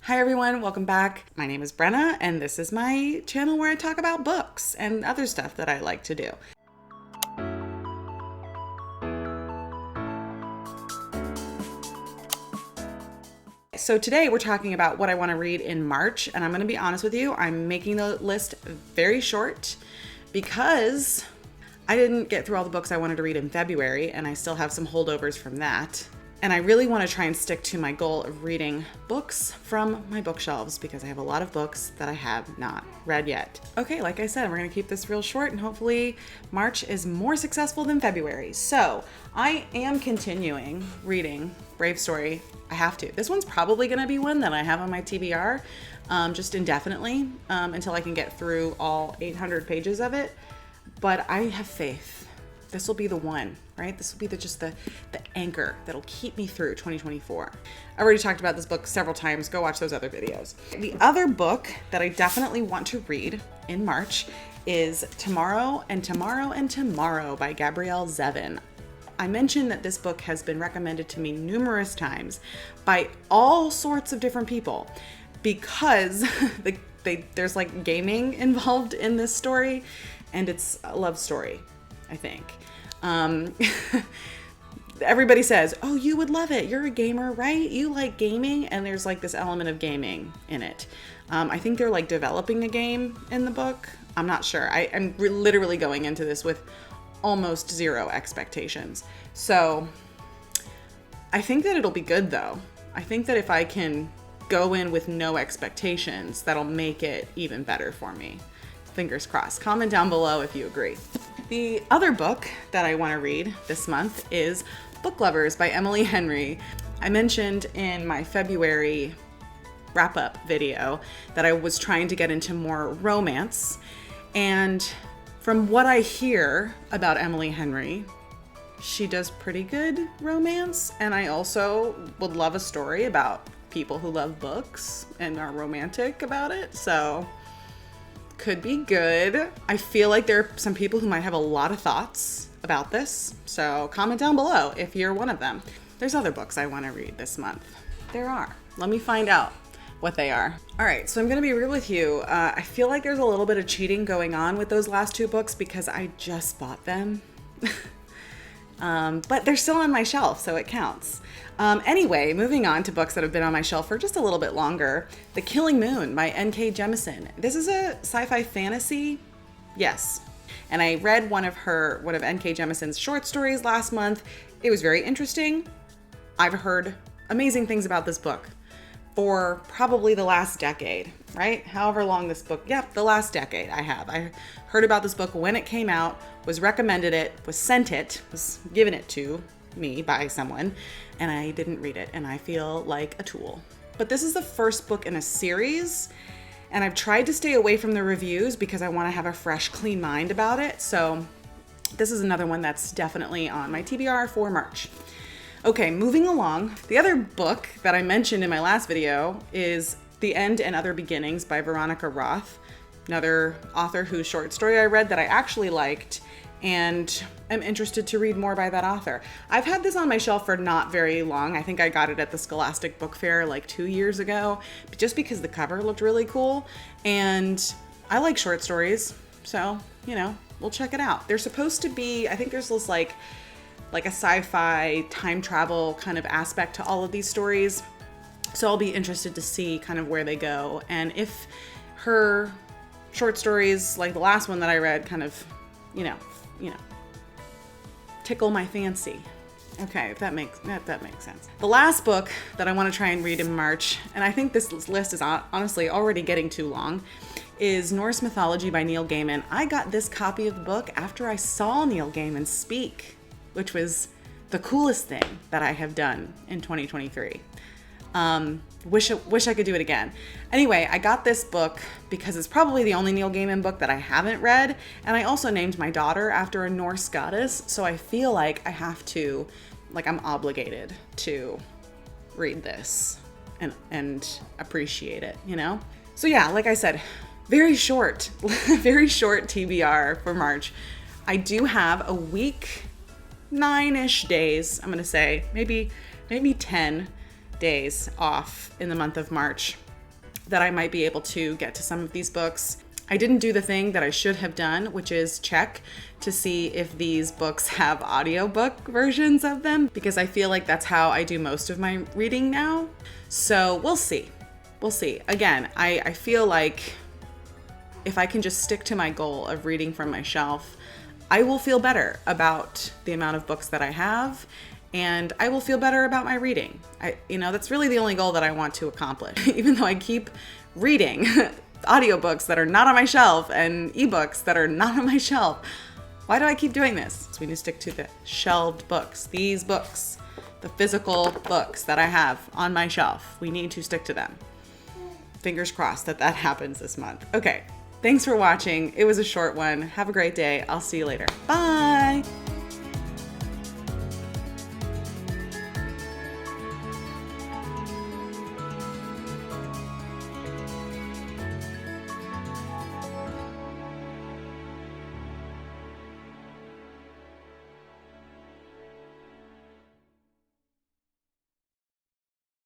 Hi everyone, welcome back. My name is Brenna and this is my channel where I talk about books and other stuff that I like to do. So today we're talking about what I want to read in March, and I'm going to be honest with you, I'm making the list very short because I didn't get through all the books I wanted to read in February and I still have some holdovers from that. And I really want to try and stick to my goal of reading books from my bookshelves because I have a lot of books that I have not read yet. Okay, like I said, we're going to keep this real short and hopefully March is more successful than February. So I am continuing reading Brave Story. I have to. This one's probably going to be one that I have on my TBR just indefinitely until I can get through all 800 pages of it. But I have faith. This will be the one, right? This will be the anchor that'll keep me through 2024. I already talked about this book several times. Go watch those other videos. The other book that I definitely want to read in March is Tomorrow and Tomorrow and Tomorrow by Gabrielle Zevin. I mentioned that this book has been recommended to me numerous times by all sorts of different people because there's like gaming involved in this story and it's a love story. I think. Everybody says, oh, you would love it. You're a gamer, right? You like gaming. And there's like this element of gaming in it. I think they're like developing a game in the book. I'm not sure. I'm literally going into this with almost zero expectations. So I think that it'll be good though. I think that if I can go in with no expectations, that'll make it even better for me. Fingers crossed. Comment down below if you agree. The other book that I want to read this month is Book Lovers by Emily Henry. I mentioned in my February wrap-up video that I was trying to get into more romance, and from what I hear about Emily Henry, she does pretty good romance, and I also would love a story about people who love books and are romantic about it, so could be good. I feel like there are some people who might have a lot of thoughts about this, so comment down below if you're one of them. There's other books I want to read this month. There are. Let me find out what they are. All right, so I'm going to be real with you. I feel like there's a little bit of cheating going on with those last two books because I just bought them. But they're still on my shelf, so it counts. Anyway, moving on to books that have been on my shelf for just a little bit longer. The Killing Moon by N.K. Jemisin. This is a sci-fi fantasy. Yes. And I read one of N.K. Jemisin's short stories last month. It was very interesting. I've heard amazing things about this book for probably the last decade, right? However long this book, the last decade I have. I heard about this book when it came out, was recommended it, was given it to me by someone, and I didn't read it, and I feel like a tool. But this is the first book in a series, and I've tried to stay away from the reviews because I want to have a fresh, clean mind about it. So this is another one that's definitely on my TBR for March. Okay, moving along. The other book that I mentioned in my last video is The End and Other Beginnings by Veronica Roth, another author whose short story I read that I actually liked and am interested to read more by that author. I've had this on my shelf for not very long. I think I got it at the Scholastic Book Fair like 2 years ago, just because the cover looked really cool. And I like short stories, so, we'll check it out. They're supposed to be, I think there's this like a sci-fi time travel kind of aspect to all of these stories. So I'll be interested to see kind of where they go. And if her short stories, like the last one that I read, kind of, tickle my fancy. Okay, if that makes sense. The last book that I want to try and read in March, and I think this list is honestly already getting too long, is Norse Mythology by Neil Gaiman. I got this copy of the book after I saw Neil Gaiman speak, which was the coolest thing that I have done in 2023. Wish I could do it again. Anyway, I got this book because it's probably the only Neil Gaiman book that I haven't read, and I also named my daughter after a Norse goddess, so I feel like I have to, I'm obligated to read this and appreciate it, So yeah, like I said, very short TBR for March. I do have a week, 9-ish days, I'm gonna say, maybe 10 days off in the month of March. that I might be able to get to some of these books. I didn't do the thing that I should have done, which is check to see if these books have audiobook versions of them, because I feel like that's how I do most of my reading now. So we'll see. We'll see. Again, I feel like if I can just stick to my goal of reading from my shelf, I will feel better about the amount of books that I have, and I will feel better about my reading. That's really the only goal that I want to accomplish. Even though I keep reading audiobooks that are not on my shelf and ebooks that are not on my shelf. Why do I keep doing this? So we need to stick to the shelved books. These books, the physical books that I have on my shelf, we need to stick to them. Fingers crossed that happens this month. Okay, thanks for watching. It was a short one. Have a great day. I'll see you later. Bye.